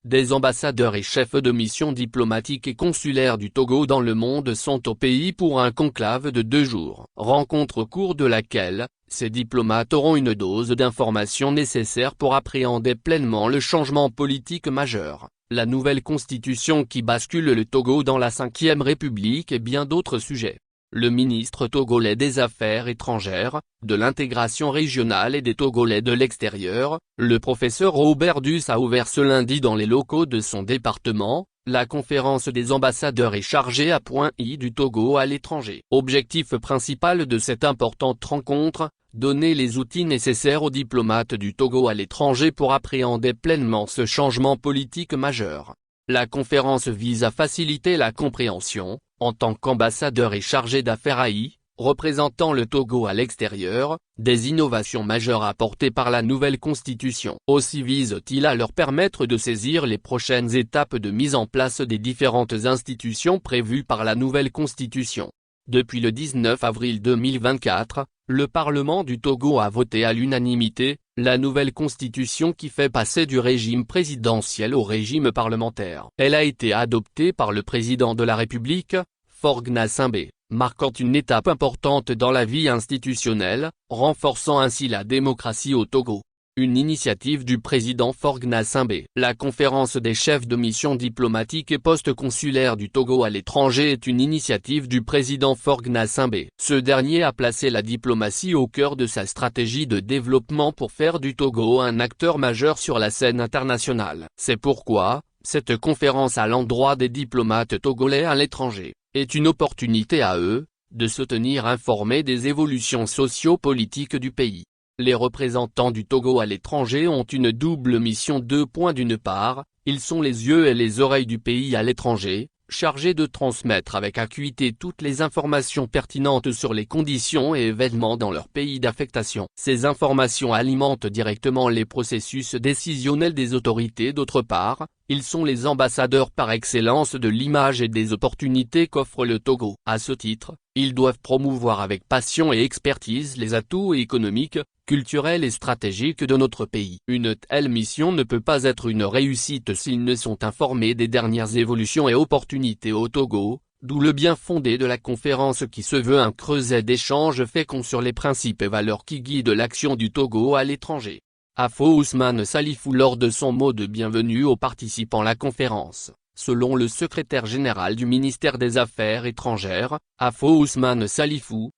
Des ambassadeurs et chefs de mission diplomatiques et consulaires du Togo dans le monde sont au pays pour un conclave de 2 jours. Rencontre au cours de laquelle, ces diplomates auront une dose d'informations nécessaires pour appréhender pleinement le changement politique majeur, la nouvelle constitution qui bascule le Togo dans la 5e République et bien d'autres sujets. Le ministre togolais des Affaires étrangères, de l'intégration régionale et des Togolais de l'extérieur, le professeur Robert Duss a ouvert ce lundi dans les locaux de son département, la conférence des ambassadeurs et chargés à point I du Togo à l'étranger. Objectif principal de cette importante rencontre, donner les outils nécessaires aux diplomates du Togo à l'étranger pour appréhender pleinement ce changement politique majeur. La conférence vise à faciliter la compréhension, en tant qu'ambassadeur et chargé d'affaires AI, représentant le Togo à l'extérieur, des innovations majeures apportées par la nouvelle constitution. Aussi vise-t-il à leur permettre de saisir les prochaines étapes de mise en place des différentes institutions prévues par la nouvelle constitution. Depuis le 19 avril 2024, le Parlement du Togo a voté à l'unanimité, la nouvelle constitution qui fait passer du régime présidentiel au régime parlementaire. Elle a été adoptée par le président de la République, Faure Gnassingbé, marquant une étape importante dans la vie institutionnelle, renforçant ainsi la démocratie au Togo. Une initiative du président Faure Gnassingbé. La conférence des chefs de mission diplomatique et post-consulaire du Togo à l'étranger est une initiative du président Faure Gnassingbé. Ce dernier a placé la diplomatie au cœur de sa stratégie de développement pour faire du Togo un acteur majeur sur la scène internationale. C'est pourquoi, cette conférence à l'endroit des diplomates togolais à l'étranger, est une opportunité à eux, de se tenir informés des évolutions socio-politiques du pays. Les représentants du Togo à l'étranger ont une double mission. D'une part, ils sont les yeux et les oreilles du pays à l'étranger, chargés de transmettre avec acuité toutes les informations pertinentes sur les conditions et événements dans leur pays d'affectation. Ces informations alimentent directement les processus décisionnels des autorités. D'autre part, ils sont les ambassadeurs par excellence de l'image et des opportunités qu'offre le Togo. À ce titre, ils doivent promouvoir avec passion et expertise les atouts économiques, culturels et stratégiques de notre pays. Une telle mission ne peut pas être une réussite s'ils ne sont informés des dernières évolutions et opportunités au Togo, d'où le bien fondé de la conférence qui se veut un creuset d'échanges féconds sur les principes et valeurs qui guident l'action du Togo à l'étranger. Afo Ousmane Salifou lors de son mot de bienvenue aux participants à la conférence. Selon le secrétaire général du ministère des Affaires étrangères, Afo Ousmane Salifou,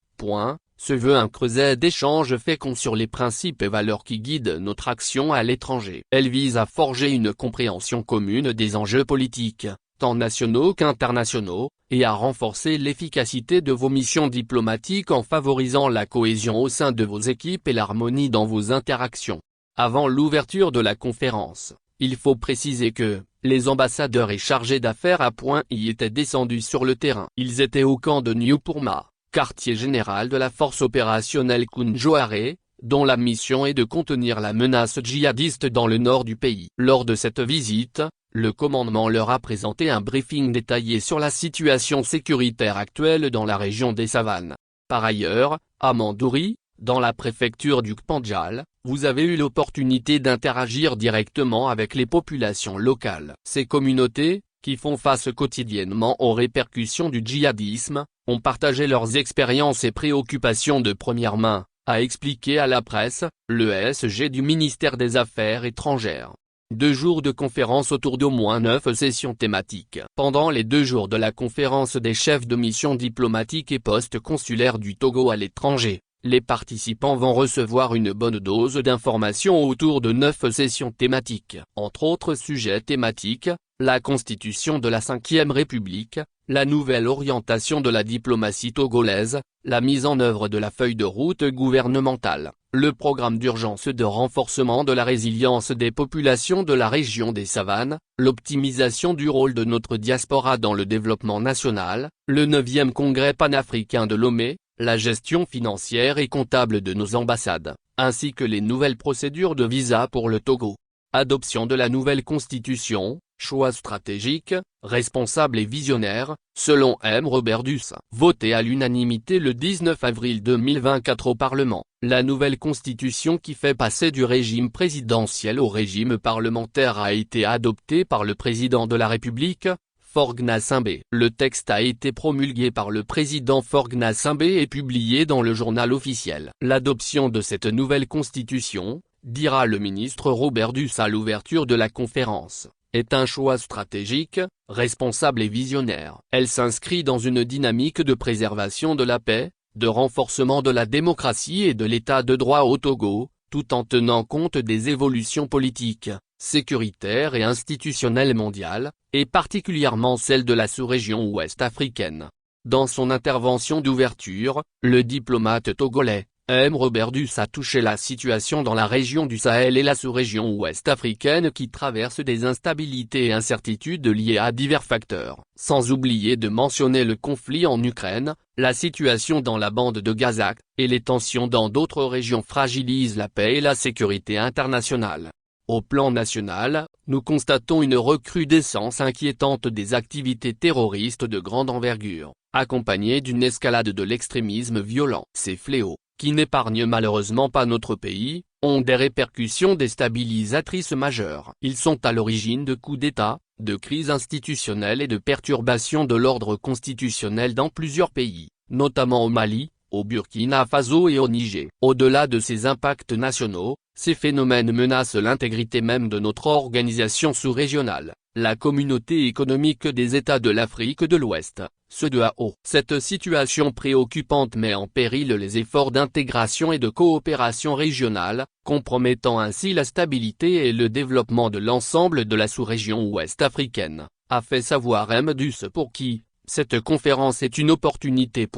se veut un creuset d'échanges féconds sur les principes et valeurs qui guident notre action à l'étranger. Elle vise à forger une compréhension commune des enjeux politiques, tant nationaux qu'internationaux, et à renforcer l'efficacité de vos missions diplomatiques en favorisant la cohésion au sein de vos équipes et l'harmonie dans vos interactions. Avant l'ouverture de la conférence, il faut préciser que les ambassadeurs et chargés d'affaires à point y étaient descendus sur le terrain. Ils étaient au camp de Newpourma, quartier général de la force opérationnelle Kounjoare, dont la mission est de contenir la menace djihadiste dans le nord du pays. Lors de cette visite, le commandement leur a présenté un briefing détaillé sur la situation sécuritaire actuelle dans la région des Savanes. Par ailleurs, à Mandouri, dans la préfecture du Kpandjal, vous avez eu l'opportunité d'interagir directement avec les populations locales. Ces communautés, qui font face quotidiennement aux répercussions du djihadisme, ont partagé leurs expériences et préoccupations de première main, a expliqué à la presse, le SG du ministère des Affaires étrangères. 2 jours de conférence autour d'au moins 9 sessions thématiques. Pendant les 2 jours de la conférence des chefs de mission diplomatique et post-consulaire du Togo à l'étranger, les participants vont recevoir une bonne dose d'informations autour de 9 sessions thématiques. Entre autres sujets thématiques, la constitution de la 5e République, la nouvelle orientation de la diplomatie togolaise, la mise en œuvre de la feuille de route gouvernementale, le programme d'urgence de renforcement de la résilience des populations de la région des Savanes, l'optimisation du rôle de notre diaspora dans le développement national, le 9e congrès panafricain de Lomé, la gestion financière et comptable de nos ambassades, ainsi que les nouvelles procédures de visa pour le Togo. Adoption de la nouvelle constitution, choix stratégiques, responsable et visionnaire, selon M. Robert Duss. Votée à l'unanimité le 19 avril 2024 au Parlement, la nouvelle constitution qui fait passer du régime présidentiel au régime parlementaire a été adoptée par le président de la République, Faure Gnassingbé. Le texte a été promulgué par le président Faure Gnassingbé et publié dans le journal officiel. L'adoption de cette nouvelle constitution, dira le ministre Robert Duss à l'ouverture de la conférence, est un choix stratégique, responsable et visionnaire. Elle s'inscrit dans une dynamique de préservation de la paix, de renforcement de la démocratie et de l'état de droit au Togo, tout en tenant compte des évolutions politiques, sécuritaires et institutionnelles mondiales, et particulièrement celles de la sous-région ouest africaine. Dans son intervention d'ouverture, le diplomate togolais, M. Robert Duss a touché la situation dans la région du Sahel et la sous-région ouest africaine qui traverse des instabilités et incertitudes liées à divers facteurs, sans oublier de mentionner le conflit en Ukraine, la situation dans la bande de Gaza, et les tensions dans d'autres régions fragilisent la paix et la sécurité internationale. Au plan national, nous constatons une recrudescence inquiétante des activités terroristes de grande envergure, accompagnée d'une escalade de l'extrémisme violent. Ces fléaux, qui n'épargnent malheureusement pas notre pays, ont des répercussions déstabilisatrices majeures. Ils sont à l'origine de coups d'État, de crises institutionnelles et de perturbations de l'ordre constitutionnel dans plusieurs pays, notamment au Mali, au Burkina Faso et au Niger. Au-delà de ces impacts nationaux, ces phénomènes menacent l'intégrité même de notre organisation sous-régionale, la communauté économique des États de l'Afrique de l'Ouest, CEDEAO. Cette situation préoccupante met en péril les efforts d'intégration et de coopération régionale, compromettant ainsi la stabilité et le développement de l'ensemble de la sous-région ouest africaine, a fait savoir M. Duss pour qui cette conférence est une opportunité.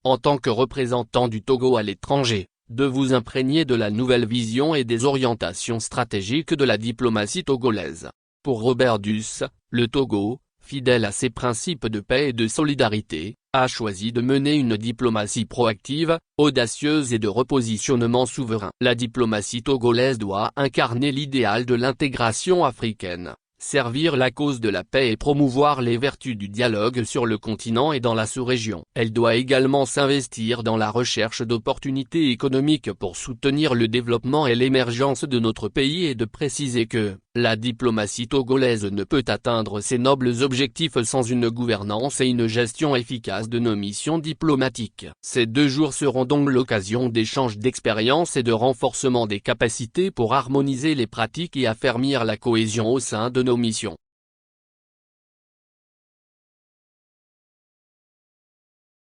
En tant que représentant du Togo à l'étranger, de vous imprégner de la nouvelle vision et des orientations stratégiques de la diplomatie togolaise. Pour Robert Duss, le Togo, fidèle à ses principes de paix et de solidarité, a choisi de mener une diplomatie proactive, audacieuse et de repositionnement souverain. La diplomatie togolaise doit incarner l'idéal de l'intégration africaine, servir la cause de la paix et promouvoir les vertus du dialogue sur le continent et dans la sous-région. Elle doit également s'investir dans la recherche d'opportunités économiques pour soutenir le développement et l'émergence de notre pays et de préciser que la diplomatie togolaise ne peut atteindre ses nobles objectifs sans une gouvernance et une gestion efficace de nos missions diplomatiques. Ces 2 jours seront donc l'occasion d'échanges d'expériences et de renforcement des capacités pour harmoniser les pratiques et affermir la cohésion au sein de nos missions.